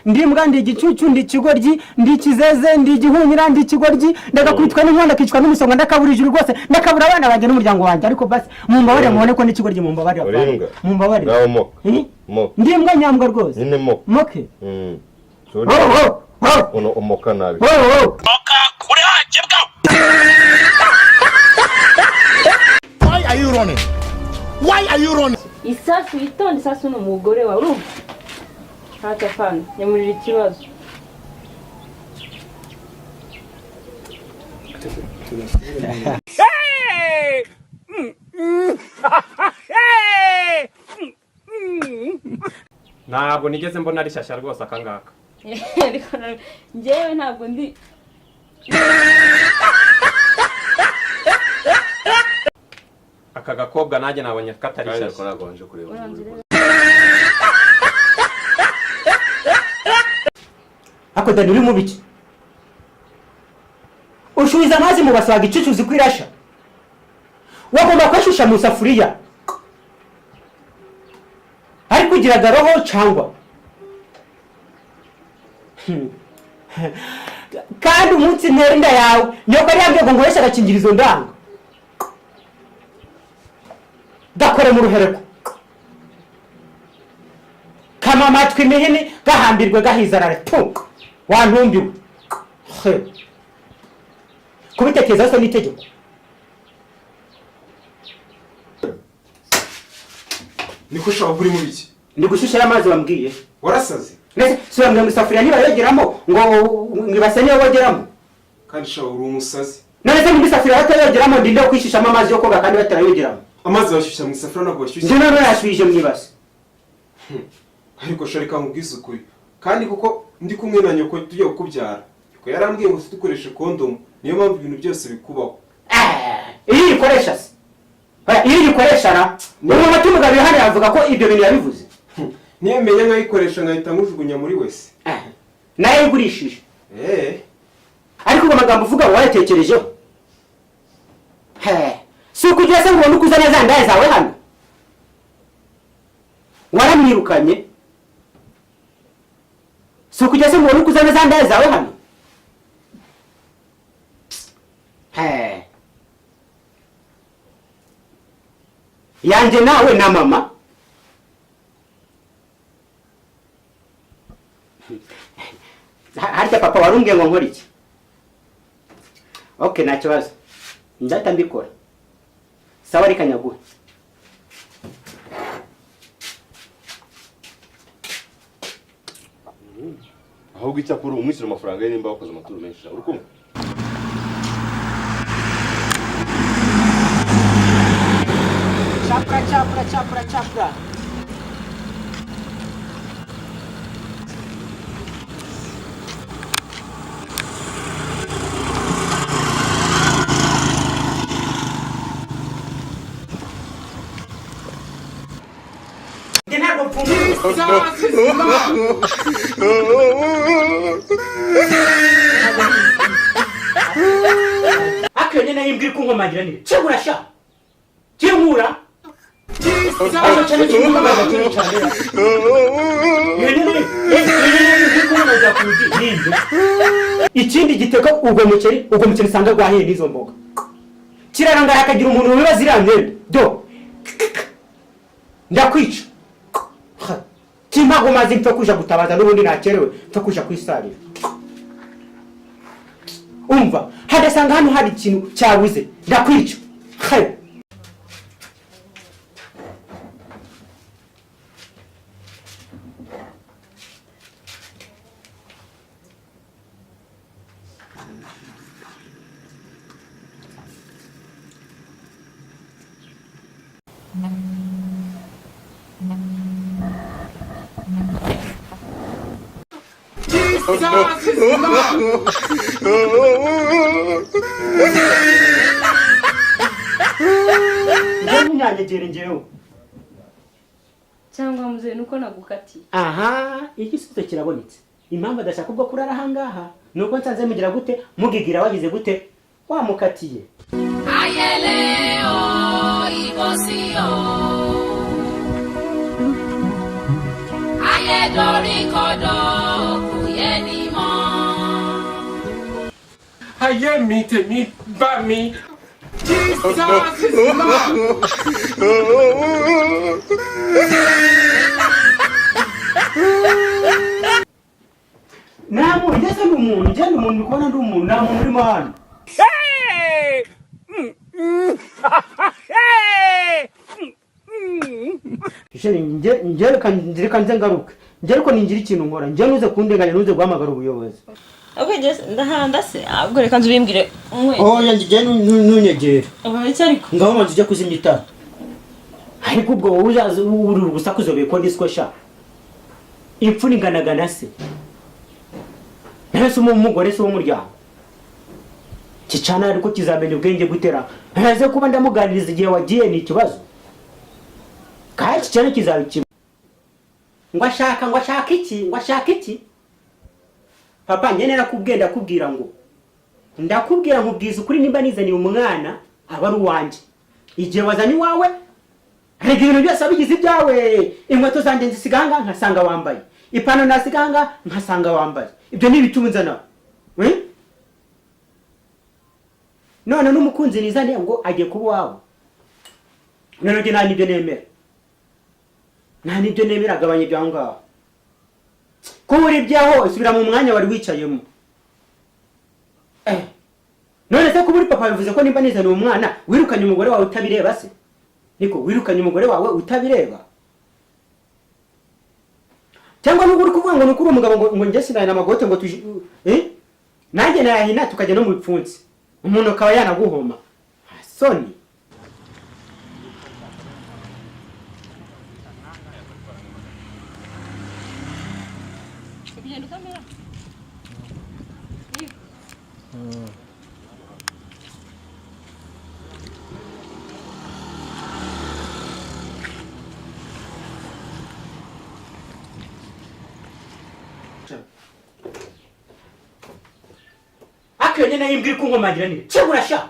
Ndi mbwa, ndi igicucu, ndi ikigoryi, ndi ikizeze, ndi igihunyira, ndi ikigoryi, ndagakubitwa n'inkonda, akicwa n'umusonga, ndakabura ijuru rwose, ndakabura abana banjye n'umuryango wanjye. Ariko basi mumbabarire mubone ko n'ikigoryi, mumbabarire, mumbabarire. Nawo mo Ndi mbwa nyambwa rwose. Nyine moke. Uno umoka nabi. Moka kuri haje bwa. Why are you running? Why are you running? Isasu itonde, isasu n'umugore wawe urumva. Hata fana nyamurira ikibazo. Ntabwo nigeze mbona ari shyashya rwose akangaka. Njyewe ntabwo ndi aka gakobwa nanjye nabonye katari shyashya. Ako Dani uri mu biki? Ushuiza amazi mu basaga icucuzi kwirasha. Wagomba kwashusha mu safuriya. Ari kugira garoho cyangwa. Kandi umunsi nterinda yawe nyoko ari yabyo ngo wese agakingirizo ndanga. Gakore mu ruhereko. Kama matwi mihini gahambirwe gahizarare tu. Wantumbiwe. Kubitekereza so n'itegeko. Niko ushaka kuri mu biki? Ndi gushushya amazi wambwiye. Warasaze? Nese sobanura musafuriya niba yogeramo ngo ngibase niyo bogeramo. Kandi shaho uri umusazi. Nese musafuriya atayogeramo ndinde kwishishamo amazi yo koga kandi batarayogeramo. Amazi bashyushya mu isafuriya nako bashyushya. Njye none yashwije mwibase. Ariko sharika nkubwiza ukuri. Kandi kuko ndi kumwe na nyoko tujye kukubyara. Ko yarambwiye ngo dukoreshe condom. Niyo mpamvu ibintu byose bikubaho. Iyi ikoresha se. Iyi ikoresha na. Umuntu matumugabe hano yavuga ko ibyo bintu yabivuze. Niye menya nkayikoresha nkahita ngujugunya muri wese. Naye igurishije. ariko ngo amagambo uvuga wayatekerejeho. Si ukugira se ngo ubone ukuza neza ndaye zawe hano. Waramwirukanye. Si ukugira se ngo ubone ukuza neza ndaye zawe hano. Yanjye nawe na mama. Harya papa warumbwiye ngo nkore iki? Okay, nta kibazo. Ndahita mbikora. Sawa reka nyaguhe. Ahubwo icyakuru umwishyura amafaranga ye nimba wakoze amaturo menshi. Urukumva? Chapra. Akene na imbiri kunkomagira ni. Chegura sha. Chemura. Aho cyane cyumbaga cyane cyane. Yene kunkomagira kuji ninde. Ikindi giteka ubwo muceri sanga gwahiye nizo mboga. Kiraranga hakagira umuntu wibaziranye. Do. Ndakwica. Kimago mazi mpfa kuja gutabaza n'ubundi nakerewe mpfa kuja kwisarira. Umva, hadasanga hano hari ikintu cyabuze. Ndakwica. Njyewe njyewe cyangwa muzehe nuko nagukatiye. Aha, igisubizo kirabonetse. Impamvu adashaka ubwo kurara ahangaha nuko nsanze mugira gute mugigira wagize gute wamukatiye. Ayeleo ibosio Ayedori kodo kuyenimo Ayemi tèmi bá mi. Jesus is Lord. Namu, ndese n'umuntu, je n'umuntu kubona ndi umuntu, nta muntu urimo hano. Nje reka nze ngaruke. Nje ariko ningira ikintu nkora. Nje nuze kundenganya nuze guhamagara ubuyobozi. Okay, ndahanda se. Ahubwo reka nzubimbwire. Oya nje nunyegera. Ubaye ariko. Ngaho manzi ujya kuzimya itara. Ariko ubwo uzaze uri ubusakuzo beko ndisiko sha. Impfuni nganagana se. Nese umugore se w'umuryango. Kicana ariko kizamenya ubwenge gutera. Ntaze kuba ndamuganiriza igihe wagiye ni ikibazo. Kaye kicana kizabikima. Ngo ashaka iki? Papa nyene nakubwenda kubwira ngo. Ndakubwira nkubwiza ukuri nimba nizaniye umwana aba ari uwanje. Igihe wazanye wawe rega ibintu byose abigize ibyawe. Inkweto zanjye nzisiganga nkasanga wambaye. Ipano nasiganga nkasanga wambaye. Ibyo ni ibitunza nawe. None n'umukunzi nizane ngo agiye kuba wawe. None nge nta nibyo nemera. Nta nibyo nemera agabanye ibyo ngaho. Ko uri byaho subira mu mwanya wari wicayemo. None se kuburi papa bivuze ko nimba nizane umwana wirukanye umugore wawe utabireba se? Niko wirukanye umugore wawe utabireba. Cyangwa n'uburi kuvuga ngo nukuri umugabo ngo nge sinaye namagote ngo nanjye nayahina tukajya no mu bipfunsi. Umuntu akaba yanaguhoma. Soni. Kugenda kamera. Akyo nyene yimbwira ko ngomagira nire. Cyebura sha.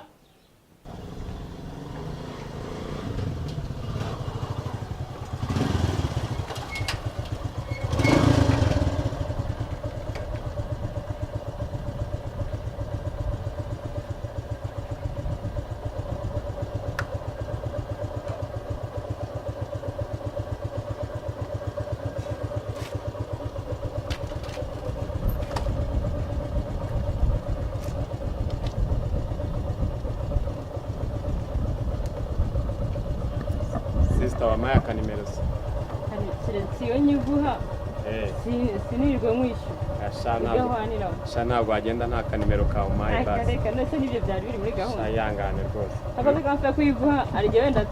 Sister wampaye akanimero se. Siyo nyiguha. Sinirwe mwishyura. Sha ntabwo wagenda nta kanimero kawe umpaye basi. Reka ndetse n'ibyo byari biri muri gahunda. Sha yangane rwose. Akazi kamfite kuyiguha arige wenda